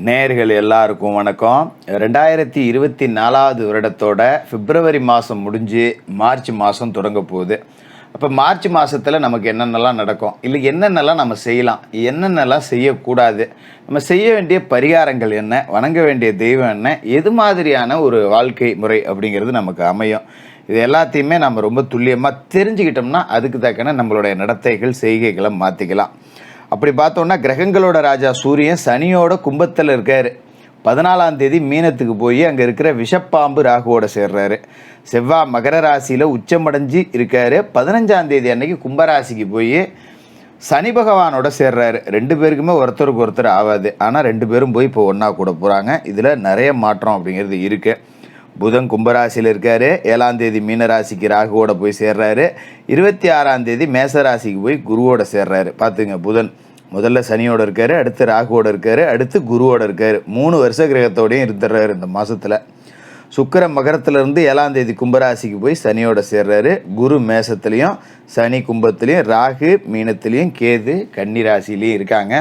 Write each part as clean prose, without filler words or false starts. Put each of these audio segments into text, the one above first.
நேயர்கள் எல்லாருக்கும் வணக்கம். 2024வது வருடத்தோட பிப்ரவரி மாதம் முடிஞ்சு மார்ச் மாதம் தொடங்க போகுது. அப்போ மார்ச் மாதத்தில் நமக்கு என்னென்னலாம் நடக்கும், இல்லை என்னென்னலாம் நம்ம செய்யலாம், என்னென்னலாம் செய்யக்கூடாது, நம்ம செய்ய வேண்டிய பரிகாரங்கள் என்ன, வணங்க வேண்டிய தெய்வம் என்ன, எது மாதிரியான ஒரு வாழ்க்கை முறை அப்படிங்கிறது நமக்கு அமையும். இது எல்லாத்தையுமே நம்ம ரொம்ப துல்லியமாக தெரிஞ்சுக்கிட்டோம்னா அதுக்கு தக்கன நம்மளுடைய நடத்தைகள் செய்கைகளை மாற்றிக்கலாம். அப்படி பார்த்தோன்னா கிரகங்களோட ராஜா சூரியன் சனியோட கும்பத்தில் இருக்கார். 14ஆம் தேதி மீனத்துக்கு போய் அங்கே இருக்கிற விஷப்பாம்பு ராகுவோட சேர்றாரு. செவ்வாய் மகர ராசியில் உச்சமடைஞ்சு இருக்கார். 15ஆம் தேதி அன்னைக்கு கும்பராசிக்கு போய் சனி பகவானோட சேர்றாரு. 2 பேருக்குமே ஒருத்தருக்கு ஒருத்தர் ஆகாது. ஆனால் 2 பேரும் போய் இப்போ ஒன்றா கூட போகிறாங்க. இதில் நிறைய மாற்றம் அப்படிங்கிறது இருக்குது. புதன் கும்பராசியில் இருக்கார். 7ஆம் தேதி மீனராசிக்கு ராகுவோட போய் சேர்றாரு. 26ஆம் தேதி மேசராசிக்கு போய் குருவோட சேர்றாரு. பார்த்துங்க, புதன் முதல்ல சனியோட இருக்காரு, அடுத்து ராகுவோட இருக்காரு, அடுத்து குருவோட இருக்காரு. 3 வருஷ கிரகத்தோடையும் இருந்துடுறாரு இந்த மாதத்தில். சுக்கிரன் மகரத்திலிருந்து 7ஆம் தேதி கும்பராசிக்கு போய் சனியோட சேர்றாரு. குரு மேசத்துலேயும் சனி கும்பத்துலேயும் ராகு மீனத்துலேயும் கேது கன்னிராசிலையும் இருக்காங்க.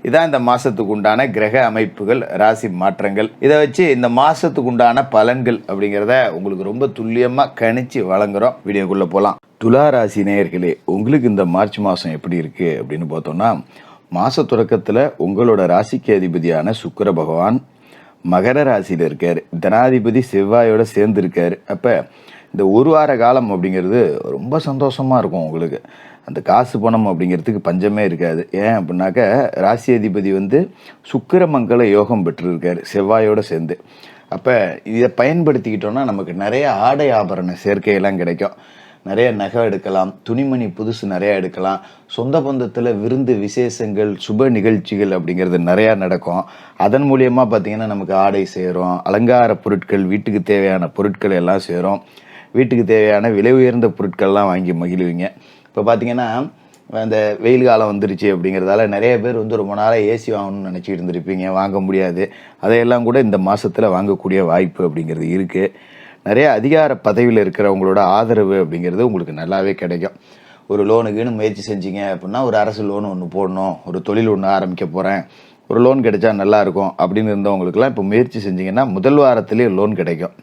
இதான் இந்த மாதத்துக்கு உண்டான கிரக அமைப்புகள், ராசி மாற்றங்கள். இதை வச்சு இந்த மாதத்துக்கு உண்டான பலன்கள் அப்படிங்கிறத உங்களுக்கு ரொம்ப துல்லியமாக கணிச்சு வழங்குகிறோம். வீடியோக்குள்ளே போகலாம். துலா ராசி நேயர்களே, உங்களுக்கு இந்த மார்ச் மாதம் எப்படி இருக்குது அப்படின்னு பார்த்தோம்னா, மாத தொடக்கத்தில் உங்களோட ராசிக்கு அதிபதியான சுக்கிர பகவான் மகர ராசியில் இருக்கார். தனாதிபதி செவ்வாயோட சேர்ந்து இருக்கார். அப்போ இந்த ஒரு வார காலம் அப்படிங்கிறது ரொம்ப சந்தோஷமாக இருக்கும் உங்களுக்கு. அந்த காசு பணம் அப்படிங்கிறதுக்கு பஞ்சமே இருக்காது. ஏன் அப்படின்னாக்க ராசி அதிபதி சுக்கிரமங்கல யோகம் பெற்றிருக்கார் செவ்வாயோடு சேர்ந்து. அப்போ இதை பயன்படுத்திக்கிட்டோன்னா நமக்கு நிறைய ஆடை ஆபரண சேர்க்கையெல்லாம் கிடைக்கும். நிறைய நகை எடுக்கலாம், துணிமணி புதுசு நிறையா எடுக்கலாம், சொந்த பந்தத்தில் விருந்து விசேஷங்கள் சுப நிகழ்ச்சிகள் அப்படிங்கிறது நிறையா நடக்கும். அதன் மூலியமாக பார்த்திங்கன்னா நமக்கு ஆடை சேரும், அலங்கார பொருட்கள், வீட்டுக்கு தேவையான பொருட்கள் எல்லாம் சேரும். வீட்டுக்கு தேவையான விலை உயர்ந்த பொருட்கள்லாம் வாங்கி மகிழ்வீங்க. இப்போ பார்த்திங்கன்னா அந்த வெயில் காலம் வந்துருச்சு அப்படிங்கிறதால நிறைய பேர் ரொம்ப நாளாக ஏசி வாங்கணும்னு நினச்சிட்டு இருந்திருப்பீங்க, வாங்க முடியாது. அதையெல்லாம் கூட இந்த மாதத்தில் வாங்கக்கூடிய வாய்ப்பு அப்படிங்கிறது இருக்குது. நிறைய அதிகார பதவியில் இருக்கிறவங்களோட ஆதரவு அப்படிங்கிறது உங்களுக்கு நல்லாவே கிடைக்கும். ஒரு லோனுக்குன்னு முயற்சி செஞ்சீங்க அப்படின்னா, ஒரு அரசு லோன் ஒன்று போடணும், ஒரு தொழில் ஒன்று ஆரம்பிக்க போகிறேன், ஒரு லோன் கிடைச்சா நல்லாயிருக்கும் அப்படின்னு இருந்தவங்களுக்குலாம் இப்போ முயற்சி செஞ்சிங்கன்னா முதல் வாரத்திலே லோன் கிடைக்கும்.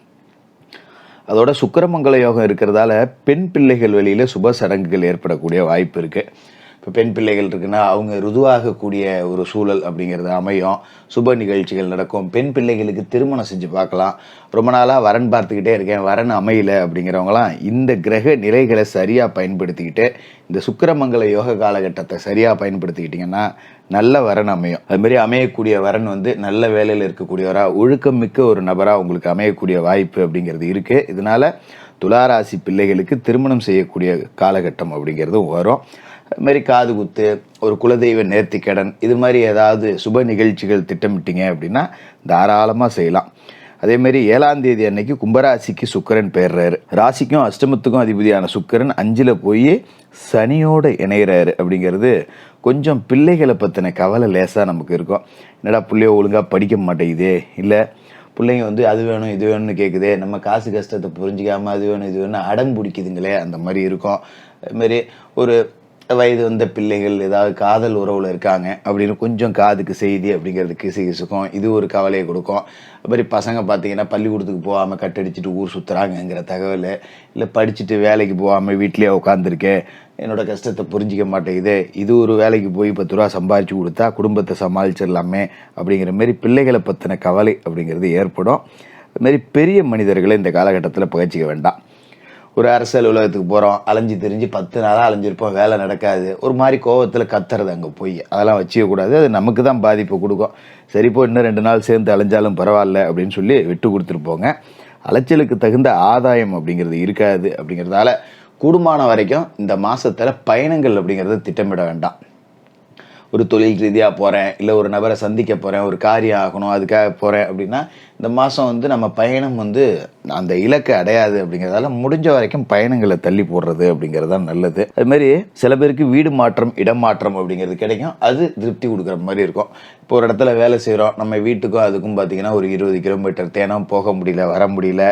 அதோட சுக்கிரமங்கல யோகம் இருக்கிறதால பெண் பிள்ளைகள் வழியில் சுப சடங்குகள் ஏற்படக்கூடிய வாய்ப்பு இருக்குது. இப்போ பெண் பிள்ளைகள் இருக்குன்னா அவங்க ருதுவாகக்கூடிய ஒரு சூழல் அப்படிங்கிறது அமையும். சுப நிகழ்ச்சிகள் நடக்கும். பெண் பிள்ளைகளுக்கு திருமணம் செஞ்சு பார்க்கலாம். ரொம்ப நாளாக வரன் பார்த்துக்கிட்டே இருக்கேன், வரன் அமையல அப்படிங்கிறவங்களாம் இந்த கிரக நிலைகளை சரியாக பயன்படுத்திக்கிட்டு இந்த சுக்கிரமங்கல யோக காலகட்டத்தை சரியாக பயன்படுத்திக்கிட்டிங்கன்னா நல்ல வரன் அமையும். அதுமாரி அமையக்கூடிய வரன் நல்ல வேலையில் இருக்கக்கூடியவராக, ஒழுக்கம் மிக்க ஒரு நபராக உங்களுக்கு அமையக்கூடிய வாய்ப்பு அப்படிங்கிறது இருக்குது. இதனால் துளாராசி பிள்ளைகளுக்கு திருமணம் செய்யக்கூடிய காலகட்டம் அப்படிங்கிறதும் வரும். அதுமாரி காது குத்து, ஒரு குலதெய்வ நேர்த்திக்கடன், இது மாதிரி ஏதாவது சுப நிகழ்ச்சிகள் திட்டமிட்டிங்க அப்படின்னா தாராளமாக செய்யலாம். அதேமாரி 7ஆம் தேதி அன்னைக்கு கும்பராசிக்கு சுக்கிரன் பெயர்றாரு. ராசிக்கும் அஷ்டமத்துக்கும் அதிபதியான சுக்கிரன் 5ல் போய் சனியோடு இணைகிறாரு. அப்படிங்கிறது கொஞ்சம் பிள்ளைகளை பற்றின கவலை லேசாக நமக்கு இருக்கும். என்னடா பிள்ளைய ஒழுங்காக படிக்க மாட்டேங்குதே, இல்லை பிள்ளைங்க அது வேணும் இது வேணும்னு கேட்குதே, நம்ம காசு கஷ்டத்தை புரிஞ்சிக்காமல் அது வேணும் இது வேணும் அடம் பிடிக்குதுங்களே, அந்த மாதிரி இருக்கும். அதுமாரி ஒரு வயது வந்த பிள்ளைகள் ஏதாவது காதல் உறவில் இருக்காங்க அப்படின்னு கொஞ்சம் காதுக்கு செய்தி அப்படிங்கிறது கிசுகிசுக்கும். இது ஒரு கவலையை கொடுக்கும். அது மாதிரி பசங்க பார்த்தீங்கன்னா பள்ளிக்கூடத்துக்கு போகாமல் கட்டடிச்சிட்டு ஊர் சுற்றுறாங்கங்கிற தகவல், இல்லை படிச்சுட்டு வேலைக்கு போகாமல் வீட்லேயே உட்காந்துருக்கேன், என்னோட கஷ்டத்தை புரிஞ்சிக்க மாட்டேங்குது, இது ஒரு வேலைக்கு போய் 10 ரூபா சம்பாதிச்சு கொடுத்தா குடும்பத்தை சமாளிச்சிடலாமே அப்படிங்கிற மாரி பிள்ளைகளை பற்றின கவலை அப்படிங்கிறது ஏற்படும். அதுமாரி பெரிய மனிதர்களை இந்த காலகட்டத்தில் பகிச்சிக்க வேண்டாம். ஒரு அரசு அலுவலகத்துக்கு போகிறோம், அலைஞ்சு திரிஞ்சு 10 நாளாக அலைஞ்சிருப்போம், வேலை நடக்காது, ஒரு மாதிரி கோவத்தில் கத்துறது அங்கே போய் அதெல்லாம் வச்சிக்கக்கூடாது. அது நமக்கு தான் பாதிப்பை கொடுக்கும். சரிப்போ இன்னும் 2 நாள் சேர்ந்து அலைஞ்சாலும் பரவாயில்ல அப்படின்னு சொல்லி விட்டு கொடுத்துருப்போங்க. அலைச்சலுக்கு தகுந்த ஆதாயம் அப்படிங்கிறது இருக்காது. அப்படிங்கிறதால கூடுமான வரைக்கும் இந்த மாதத்தில் பயணங்கள் அப்படிங்கிறத திட்டமிட வேண்டாம். ஒரு தொழில் ரீதியாக போகிறேன், இல்லை ஒரு நபரை சந்திக்க போகிறேன், ஒரு காரியம் ஆகணும் அதுக்காக போகிறேன் அப்படின்னா இந்த மாதம் நம்ம பயணம் அந்த இலக்கை அடையாது. அப்படிங்கிறதால முடிஞ்ச வரைக்கும் பயணங்களை தள்ளி போடுறது அப்படிங்கிறது தான் நல்லது. அதுமாரி சில பேருக்கு வீடு மாற்றம், இடம் மாற்றம் அப்படிங்கிறது கிடைக்கும். அது திருப்தி கொடுக்குற மாதிரி இருக்கும். இப்போ ஒரு இடத்துல வேலை செய்கிறோம், நம்ம வீட்டுக்கும் அதுக்கும் பார்த்திங்கன்னா ஒரு 20 கிலோமீட்டர் தேனம் போக முடியல, வர முடியல,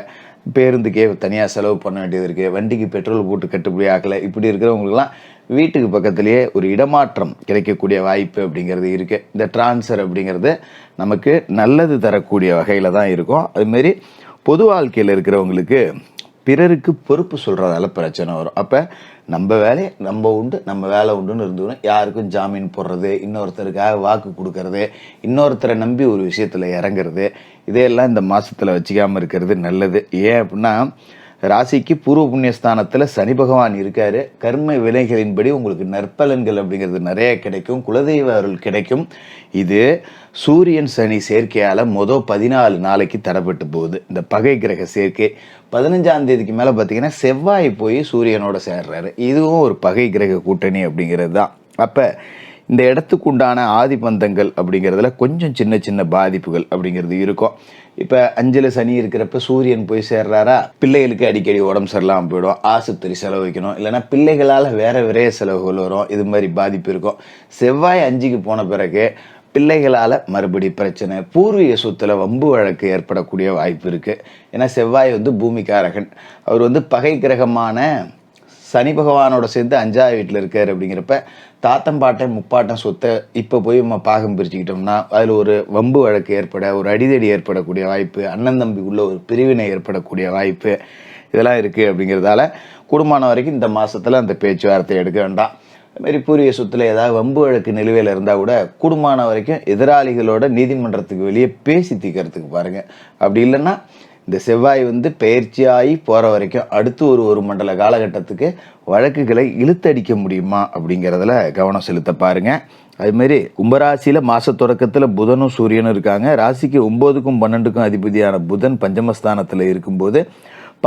பேருந்துக்கே தனியாக செலவு பண்ண வேண்டியது இருக்குது, வண்டிக்கு பெட்ரோல் போட்டு கட்டுப்படி ஆகலை, இப்படி இருக்கிறவங்களுக்குலாம் வீட்டுக்கு பக்கத்துலேயே ஒரு இடமாற்றம் கிடைக்கக்கூடிய வாய்ப்பு அப்படிங்கிறது இருக்குது. இந்த டிரான்ஸ்ஃபர் அப்படிங்கிறது நமக்கு நல்லது தரக்கூடிய வகையில் தான் இருக்கும். அதுமாரி பொது வாழ்க்கையில் இருக்கிறவங்களுக்கு பிறருக்கு பொறுப்பு சொல்கிறதால பிரச்சனை வரும். அப்போ நம்ம வேலையை நம்ம உண்டு, நம்ம வேலை உண்டுன்னு இருந்துக்கணும். யாருக்கும் ஜாமீன் போடுறது, இன்னொருத்தருக்காக வாக்கு கொடுக்கறது, இன்னொருத்தரை நம்பி ஒரு விஷயத்தில் இறங்குறது, இதையெல்லாம் இந்த மாதத்தில் வச்சுக்காமல் இருக்கிறது நல்லது. ஏன் அப்படின்னா, ராசிக்கு பூர்வ புண்ணியஸ்தானத்தில் சனி பகவான் இருக்கார். கர்ம வினைகளின்படி உங்களுக்கு நற்பலன்கள் அப்படிங்கிறது நிறைய கிடைக்கும். குலதெய்வ அருள் கிடைக்கும். இது சூரியன் சனி சேர்க்கையால் 14 நாளைக்கு தடைப்பட்டு போகுது. இந்த பகை கிரக சேர்க்கை 15ஆம் தேதிக்கு மேலே பார்த்தீங்கன்னா செவ்வாய் போய் சூரியனோட சேர்றாரு. இதுவும் ஒரு பகை கிரக கூட்டணி அப்படிங்கிறது தான். அப்போ இந்த இடத்துக்கு உண்டான ஆதிபந்தங்கள் அப்படிங்கிறதுல கொஞ்சம் சின்ன சின்ன பாதிப்புகள் அப்படிங்கிறது இருக்கும். இப்போ 5ல் சனி இருக்கிறப்ப சூரியன் போய் சேர்றாரா, பிள்ளைகளுக்கு அடிக்கடி உடம்பு சரியில்லாமல் போயிடும், ஆஸ்பத்திரி செலவு வைக்கணும், இல்லைன்னா பிள்ளைகளால் வேற விரைய செலவுகள் வரும், இது மாதிரி பாதிப்பு இருக்கும். செவ்வாய் 5க்கு போன பிறகு பிள்ளைகளால் மறுபடி பிரச்சனை, பூர்வீக சொத்துல வம்பு வழக்கு ஏற்படக்கூடிய வாய்ப்பு இருக்குது. ஏன்னா செவ்வாய் பூமிக்காரகன், அவர் பகை கிரகமான சனி பகவானோட சேர்ந்து 5ஆவது வீட்டில் இருக்கார். அப்படிங்கிறப்ப தாத்தம் பாட்டன் முப்பாட்டன் சொத்தை இப்போ போய் நம்ம பாகம் பிரிச்சுக்கிட்டோம்னா அதில் ஒரு வம்பு வழக்கு ஏற்பட, ஒரு அடிதடி ஏற்படக்கூடிய வாய்ப்பு, அண்ணன் தம்பிக்குள்ள ஒரு பிரிவினை ஏற்படக்கூடிய வாய்ப்பு, இதெல்லாம் இருக்குது. அப்படிங்கிறதால கூடுமான வரைக்கும் இந்த மாதத்தில் அந்த பேச்சுவார்த்தை எடுக்க வேண்டாம். அதுமாரி பூர்வீக சொத்தில் ஏதாவது வம்பு வழக்கு நிலுவையில் இருந்தால் கூட கூடுமான வரைக்கும் எதிராளிகளோட நீதிமன்றத்துக்கு வெளியே பேசி தீர்க்கறதுக்கு பாருங்கள். அப்படி இல்லைன்னா இந்த செவ்வாய் பெயர்ச்சியாகி போகிற வரைக்கும் அடுத்து ஒரு மண்டல காலகட்டத்துக்கு வழக்குகளை இழுத்தடிக்க முடியுமா அப்படிங்கிறதுல கவனம் செலுத்த பாருங்கள். அதுமாரி கும்பராசியில் மாத தொடக்கத்தில் புதனும் சூரியனும் இருக்காங்க. ராசிக்கு 9க்கும் 12க்கும் அதிபதியான புதன் பஞ்சமஸ்தானத்தில் இருக்கும்போது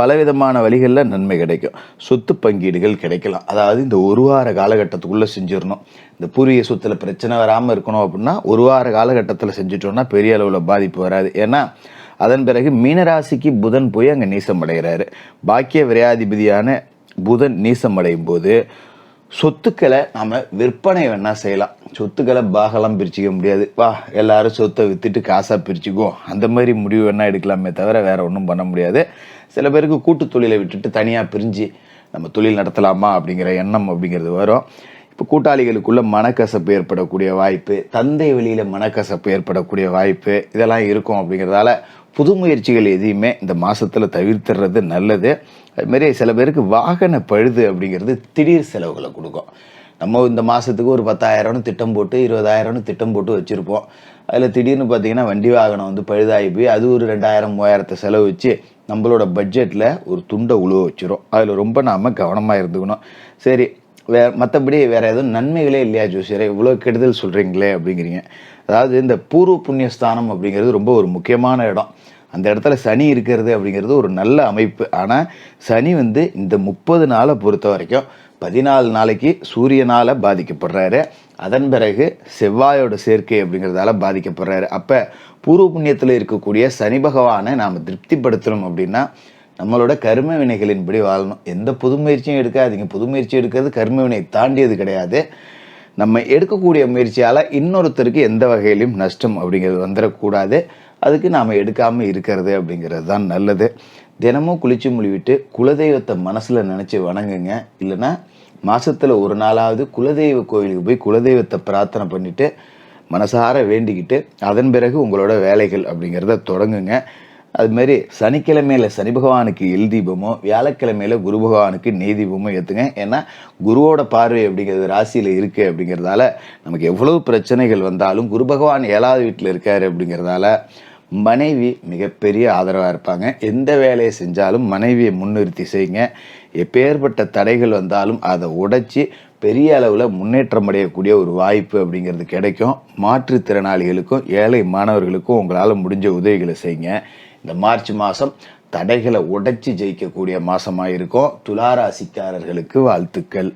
பலவிதமான வழிகளில் நன்மை கிடைக்கும். சொத்து பங்கீடுகள் கிடைக்கலாம். அதாவது இந்த ஒரு வார காலகட்டத்துக்குள்ளே செஞ்சிடணும். இந்த பூர்வீக சொத்தில் பிரச்சனை வராமல் இருக்கணும் அப்படின்னா ஒரு வார காலகட்டத்தில் செஞ்சுட்டோம்னா பெரிய அளவில் பாதிப்பு வராது. ஏன்னா அதன் பிறகு மீனராசிக்கு புதன் போய் அங்கே நீசம் அடைகிறாரு. பாக்கிய விரையாதிபதியான புதன் நீசம் அடையும் போது சொத்துக்களை நாம் விற்பனை வேணால் செய்யலாம். சொத்துக்களை பாகலாம் பிரிச்சுக்க முடியாது. வா எல்லாரும் சொத்தை விற்றுட்டு காசாக பிரிச்சுக்குவோம், அந்த மாதிரி முடிவு வேணால் எடுக்கலாமே தவிர வேறு ஒன்றும் பண்ண முடியாது. சில பேருக்கு கூட்டு தொழிலை விட்டுட்டு தனியாக பிரிஞ்சு நம்ம தொழில் நடத்தலாமா அப்படிங்கிற எண்ணம் அப்படிங்கிறது வரும். இப்போ கூட்டாளிகளுக்குள்ள மனக்கசப்பு ஏற்படக்கூடிய வாய்ப்பு, தந்தை வெளியில் மனக்கசப்பு ஏற்படக்கூடிய வாய்ப்பு, இதெல்லாம் இருக்கும். அப்படிங்கிறதால புது முயற்சிகள் எதையுமே இந்த மாதத்தில் தவிர்த்துறது நல்லது. அதுமாரி சில பேருக்கு வாகன பழுது அப்படிங்கிறது திடீர் செலவுகளை கொடுக்கும். நம்ம இந்த மாதத்துக்கு ஒரு 10,000 திட்டம் போட்டு 20,000 திட்டம் போட்டு வச்சுருப்போம். அதில் திடீர்னு பார்த்திங்கன்னா வண்டி வாகனம் பழுதாகி போய் அது ஒரு 2,000 3,000 செலவு வச்சு நம்மளோட பட்ஜெட்டில் ஒரு துண்டை உழுவ வச்சிரும். அதில் ரொம்ப நாம் கவனமாக இருந்துக்கணும். சரி, மற்றபடி வேறு எதுவும் நன்மைகளே இல்லையா ஜோசியரே, இவ்வளோ கெடுதல் சொல்கிறீங்களே அப்படிங்கிறீங்க. அதாவது இந்த பூர்வ புண்ணியஸ்தானம் அப்படிங்கிறது ரொம்ப ஒரு முக்கியமான இடம். அந்த இடத்துல சனி இருக்கிறது அப்படிங்கிறது ஒரு நல்ல அமைப்பு. ஆனால் சனி இந்த 30 நாளை பொறுத்த வரைக்கும் 14 நாளைக்கு சூரியனால் பாதிக்கப்படுறாரு. அதன் பிறகு செவ்வாயோட சேர்க்கை அப்படிங்கிறதால பாதிக்கப்படுறாரு. அப்போ பூர்வ புண்ணியத்தில் இருக்கக்கூடிய சனி பகவானை நாம் திருப்திப்படுத்தணும் அப்படின்னா நம்மளோட கர்ம வினைகளின்படி வாழணும். எந்த புது முயற்சியும் எடுக்காதீங்க. புது முயற்சி எடுக்கிறது கர்ம வினை தாண்டியது கிடையாது. நம்ம எடுக்கக்கூடிய முயற்சியால் இன்னொருத்தருக்கு எந்த வகையிலையும் நஷ்டம் அப்படிங்கிறது வந்துடக்கூடாது. அதுக்கு நாம் எடுக்காமல் இருக்கிறது அப்படிங்கிறது தான் நல்லது. தினமும் குளிச்சு முழுவிட்டு குலதெய்வத்தை மனசில் நினச்சி வணங்குங்க. இல்லைன்னா மாதத்தில் ஒரு நாளாவது குலதெய்வ கோயிலுக்கு போய் குலதெய்வத்தை பிரார்த்தனை பண்ணிவிட்டு மனசார வேண்டிக்கிட்டு அதன் பிறகு உங்களோட வேலைகள் அப்படிங்கிறத தொடங்குங்க. அதுமாரி சனிக்கிழமையில் சனி பகவானுக்கு எல் தீபமோ, வியாழக்கிழமையில் குரு பகவானுக்கு நெய் தீபமோ ஏற்றுங்க. ஏன்னா குருவோட பார்வை அப்படிங்கிறது ராசியில் இருக்குது. அப்படிங்கிறதால நமக்கு எவ்வளவு பிரச்சனைகள் வந்தாலும் குரு பகவான் 7வது வீட்டில் இருக்கார். அப்படிங்கிறதால மனைவி மிகப்பெரிய ஆதரவாக இருப்பாங்க. எந்த வேலையை செஞ்சாலும் மனைவியை முன்னிறுத்தி செய்யுங்க. எப்பேற்பட்ட தடைகள் வந்தாலும் அதை உடைச்சி பெரிய அளவில் முன்னேற்றம் அடையக்கூடிய ஒரு வாய்ப்பு அப்படிங்கிறது கிடைக்கும். மாற்றுத்திறனாளிகளுக்கும் ஏழை மாணவர்களுக்கும் உங்களால் முடிஞ்ச உதவிகளை செய்யுங்க. இந்த மார்ச் மாதம் தடைகளை உடைச்சி ஜெயிக்கக்கூடிய மாதமாக இருக்கும். துலா ராசிக்காரர்களுக்கு வாழ்த்துக்கள்.